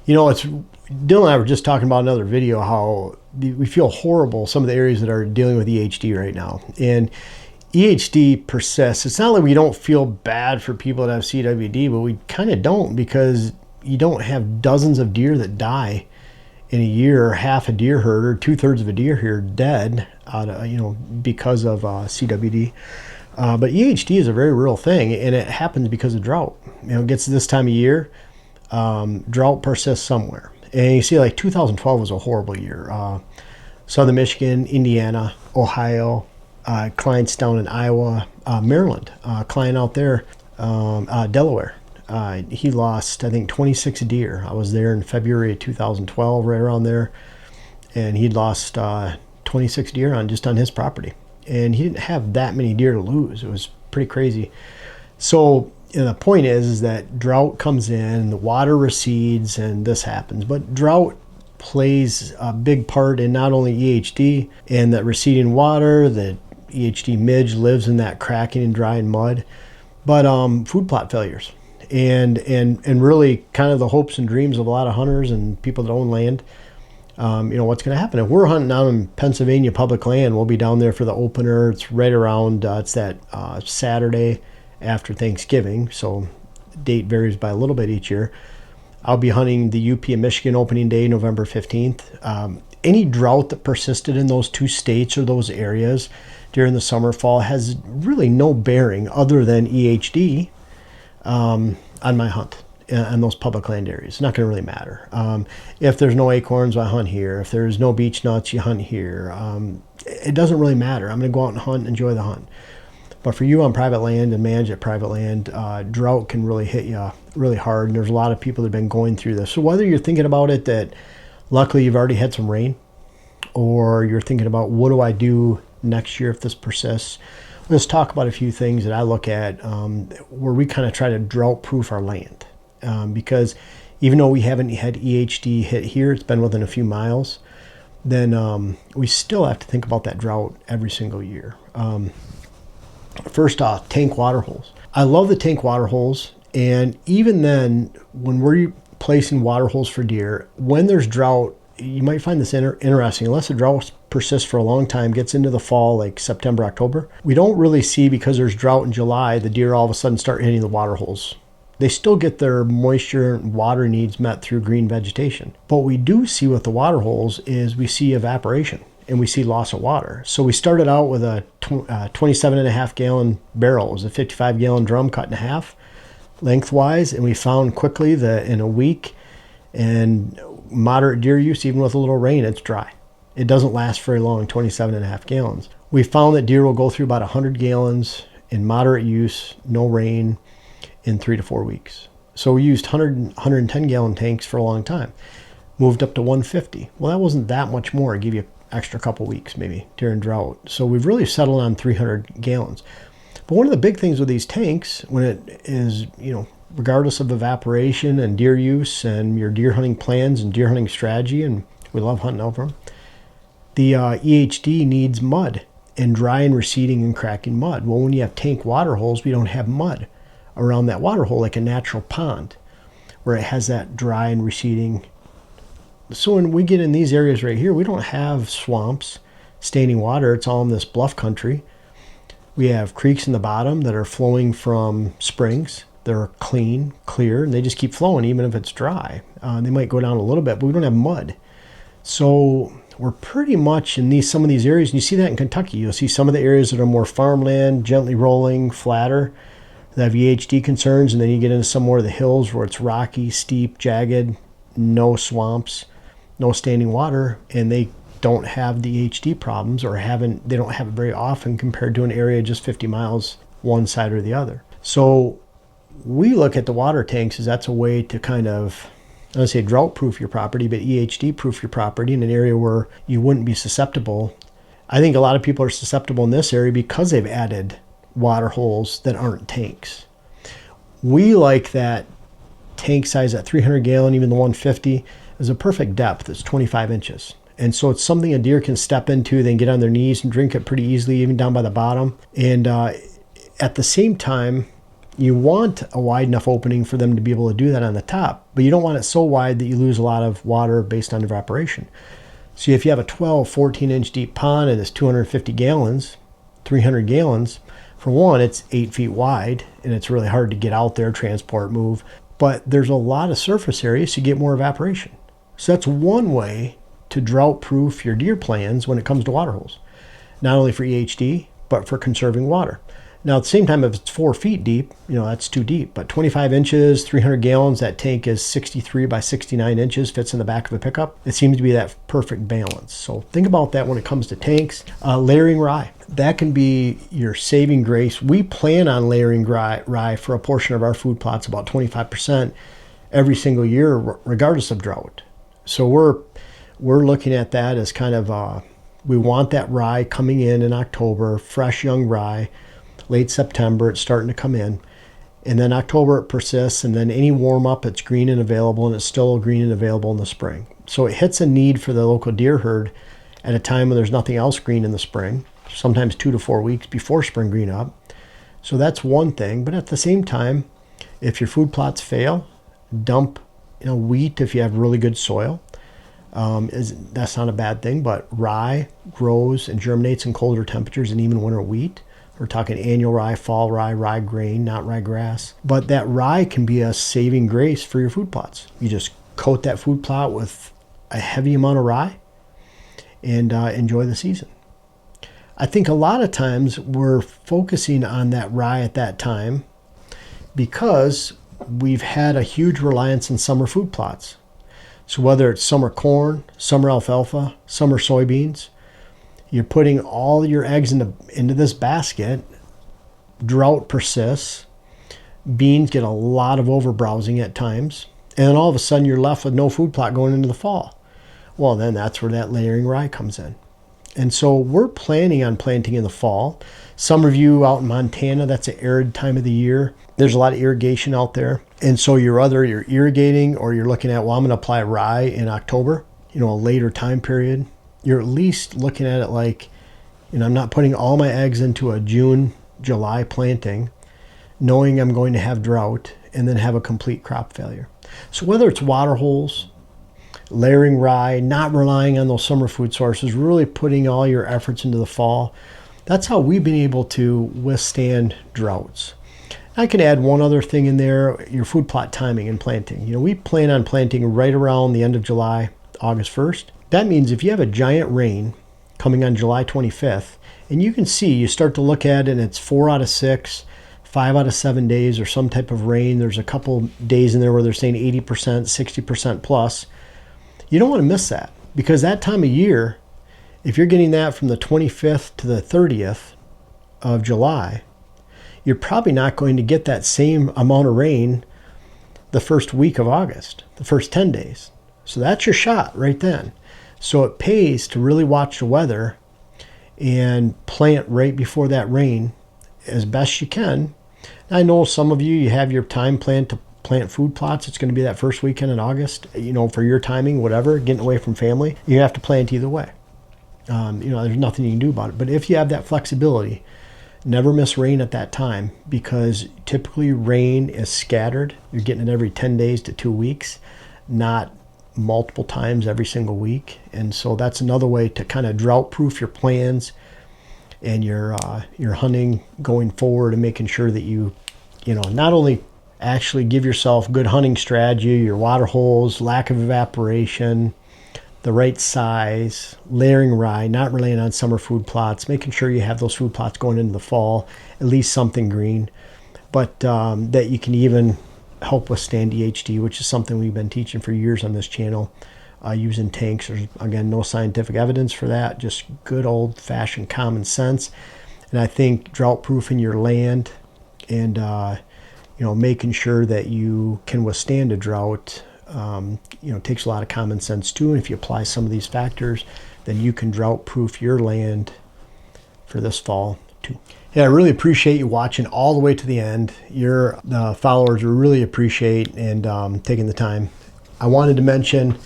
You know, it's Dylan and I were just talking about another video how we feel horrible some of the areas that are dealing with EHD right now. And EHD persists. It's not like we don't feel bad for people that have CWD, but we kind of don't, because you don't have dozens of deer that die in a year, or half a deer herd, or 2/3 of a deer herd dead out of, because of CWD. But EHD is a very real thing, and it happens because of drought. It gets to this time of year, drought persists somewhere. And you see, like 2012 was a horrible year. Southern Michigan, Indiana, Ohio, clients down in Iowa, Maryland, client out there, Delaware. He lost, I think, 26 deer. I was there in February of 2012, right around there, and he'd lost 26 deer on his property. And he didn't have that many deer to lose. It was pretty crazy. So the point is that drought comes in, the water recedes, and this happens. But drought plays a big part in not only EHD and that receding water. The EHD midge lives in that cracking and drying mud, but food plot failures. And really kind of the hopes and dreams of a lot of hunters and people that own land. What's going to happen if we're hunting down in Pennsylvania public land? We'll be down there for the opener. It's right around, it's that Saturday after Thanksgiving. So date varies by a little bit each year. I'll be hunting the UP of Michigan opening day, November 15th. Any drought that persisted in those two states or those areas during the summer, fall has really no bearing other than EHD on my hunt in those public land areas. It's not going to really matter. If there's no acorns, I hunt here. If there's no beech nuts, you hunt here. It doesn't really matter. I'm going to go out and hunt and enjoy the hunt. But for you on private land and manage at private land, drought can really hit you really hard. And there's a lot of people that have been going through this. So whether you're thinking about it that luckily you've already had some rain, or you're thinking about what do I do next year if this persists, let's talk about a few things that I look at where we kind of try to drought proof our land. Because even though we haven't had EHD hit here, it's been within a few miles, then we still have to think about that drought every single year. First off, tank water holes. I love the tank water holes, and even then, when we're placing water holes for deer, when there's drought, you might find this interesting. Unless the drought persists for a long time, gets into the fall, like September, October, we don't really see, because there's drought in July, the deer all of a sudden start hitting the water holes. They still get their moisture and water needs met through green vegetation. But what we do see with the water holes is we see evaporation and we see loss of water. So we started out with a 27.5 gallon barrel. It was a 55 gallon drum cut in half lengthwise. And we found quickly that in a week and moderate deer use, even with a little rain, it's dry. It doesn't last very long, 27.5 gallons. We found that deer will go through about 100 gallons in moderate use, no rain, in 3 to 4 weeks. So we used 110 gallon tanks for a long time. Moved up to 150. Well, that wasn't that much more. It gave you an extra couple weeks maybe during drought. So we've really settled on 300 gallons. But one of the big things with these tanks, when it is, regardless of evaporation and deer use and your deer hunting plans and deer hunting strategy, and we love hunting over them, the EHD needs mud and dry and receding and cracking mud. Well, when you have tank water holes, we don't have mud around that water hole like a natural pond where it has that dry and receding. So when we get in these areas right here, we don't have swamps, standing water. It's all in this bluff country. We have creeks in the bottom that are flowing from springs. They're clean, clear, and they just keep flowing even if it's dry. They might go down a little bit, but we don't have mud. So we're pretty much in some of these areas, and you see that in Kentucky. You'll see some of the areas that are more farmland, gently rolling, flatter, that have EHD concerns, and then you get into some more of the hills where it's rocky, steep, jagged, no swamps, no standing water, and they don't have the EHD problems, or they don't have it very often compared to an area just 50 miles one side or the other. So we look at the water tanks as that's a way to kind of, I don't say drought proof your property, but EHD proof your property in an area where you wouldn't be susceptible. I think a lot of people are susceptible in this area because they've added water holes that aren't tanks. We like that tank size at 300 gallon, even the 150 is a perfect depth. It's 25 inches. And so it's something a deer can step into, they can get on their knees and drink it pretty easily, even down by the bottom. And at the same time, You want a wide enough opening for them to be able to do that on the top, but you don't want it so wide that you lose a lot of water based on evaporation. So if you have a 12, 14 inch deep pond and it's 250 gallons, 300 gallons, for one, it's 8 feet wide and it's really hard to get out there, transport, move, but there's a lot of surface area so you get more evaporation. So that's one way to drought proof your deer plans when it comes to water holes, not only for EHD, but for conserving water. Now, at the same time, if it's 4 feet deep, that's too deep. But 25 inches, 300 gallons, that tank is 63 by 69 inches, fits in the back of a pickup. It seems to be that perfect balance. So think about that when it comes to tanks. Layering rye, that can be your saving grace. We plan on layering rye for a portion of our food plots, about 25% every single year, regardless of drought. So we're looking at that as kind of, we want that rye coming in October, fresh young rye. Late September, it's starting to come in. And then October, it persists. And then any warm up, it's green and available, and it's still green and available in the spring. So it hits a need for the local deer herd at a time when there's nothing else green in the spring, sometimes 2 to 4 weeks before spring green up. So that's one thing. But at the same time, if your food plots fail, dump wheat if you have really good soil. That's not a bad thing, but rye grows and germinates in colder temperatures and even winter wheat. We're talking annual rye, fall rye, rye grain, not rye grass. But that rye can be a saving grace for your food plots. You just coat that food plot with a heavy amount of rye and enjoy the season. I think a lot of times we're focusing on that rye at that time because we've had a huge reliance on summer food plots. So whether it's summer corn, summer alfalfa, summer soybeans, you're putting all your eggs into this basket. Drought persists. Beans get a lot of overbrowsing at times. And then all of a sudden you're left with no food plot going into the fall. Well, then that's where that layering rye comes in. And so we're planning on planting in the fall. Some of you out in Montana, that's an arid time of the year. There's a lot of irrigation out there. And so you're irrigating or you're looking at, well, I'm going to apply rye in October, a later time period. You're at least looking at it like, I'm not putting all my eggs into a June, July planting, knowing I'm going to have drought and then have a complete crop failure. So whether it's water holes, layering rye, not relying on those summer food sources, really putting all your efforts into the fall, that's how we've been able to withstand droughts. I can add one other thing in there, your food plot timing and planting. We plan on planting right around the end of July, August 1st. That means if you have a giant rain coming on July 25th, and you can see, you start to look at it and it's 4 out of 6, 5 out of 7 days or some type of rain. There's a couple days in there where they're saying 80%, 60% plus. You don't want to miss that because that time of year, if you're getting that from the 25th to the 30th of July, you're probably not going to get that same amount of rain the first week of August, the first 10 days. So that's your shot right then. So it pays to really watch the weather and plant right before that rain as best you can. I know some of you have your time planned to plant food plots. It's going to be that first weekend in August, for your timing, whatever, getting away from family. You have to plant either way. There's nothing you can do about it. But if you have that flexibility, never miss rain at that time because typically rain is scattered. You're getting it every 10 days to 2 weeks, not multiple times every single week. And so that's another way to kind of drought proof your plans and your hunting going forward and making sure that you not only actually give yourself good hunting strategy, your water holes, lack of evaporation, the right size, layering rye, not relying on summer food plots, making sure you have those food plots going into the fall, at least something green, but that you can even help withstand EHD, which is something we've been teaching for years on this channel, using tanks. There's, again, no scientific evidence for that, just good old-fashioned common sense. And I think drought-proofing your land and making sure that you can withstand a drought, takes a lot of common sense too. And if you apply some of these factors, then you can drought-proof your land for this fall too. Yeah, I really appreciate you watching all the way to the end. Your followers really appreciate and taking the time. I wanted to mention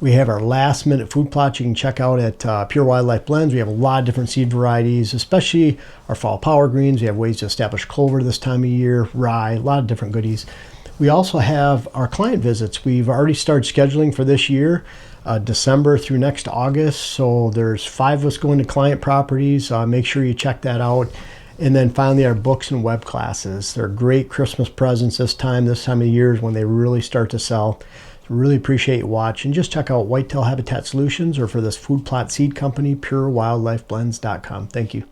We have our last minute food plots you can check out at Pure Wildlife Blends. We have a lot of different seed varieties, especially our fall power greens. We have ways to establish clover this time of year, rye, a lot of different goodies. We also have our client visits. We've already started scheduling for this year, December through next August. So there's 5 of us going to client properties. Make sure you check that out. And then finally, our books and web classes. They're great Christmas presents this time of year is when they really start to sell. Really appreciate you watching. Just check out Whitetail Habitat Solutions, or for this food plot seed company, purewildlifeblends.com. Thank you.